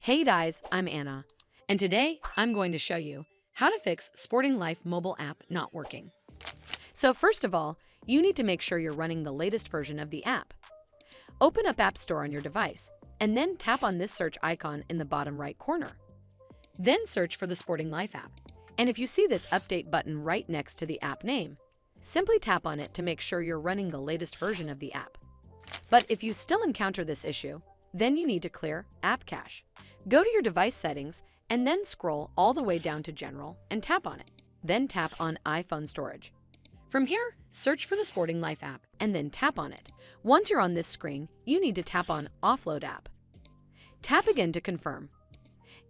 Hey guys, I'm Anna, and today I'm going to show you how to fix Sporting Life mobile app not working. So first of all, you need to make sure you're running the latest version of the app. Open up App Store on your device, and then tap on this search icon in the bottom right corner. Then search for the Sporting Life app, and if you see this update button right next to the app name, simply tap on it to make sure you're running the latest version of the app. But if you still encounter this issue, then you need to clear App Cache. Go to your device settings and then scroll all the way down to General and tap on it. Then tap on iPhone Storage. From here, search for the Sporting Life app and then tap on it. Once you're on this screen, you need to tap on Offload App. Tap again to confirm.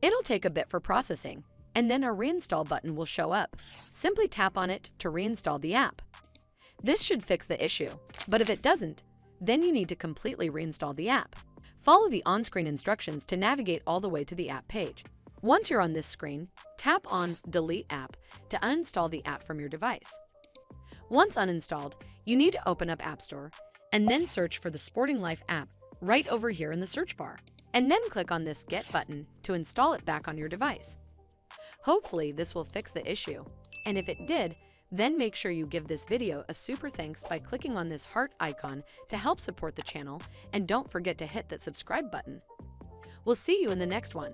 It'll take a bit for processing, and then a Reinstall button will show up. Simply tap on it to reinstall the app. This should fix the issue, but if it doesn't, then you need to completely reinstall the app. Follow the on-screen instructions to navigate all the way to the app page. Once you're on this screen, tap on Delete App to uninstall the app from your device. Once uninstalled, you need to open up App Store and then search for the Sporting Life app right over here in the search bar, and then click on this Get button to install it back on your device. Hopefully this will fix the issue, and if it did, then make sure you give this video a super thanks by clicking on this heart icon to help support the channel, and don't forget to hit that subscribe button. We'll see you in the next one.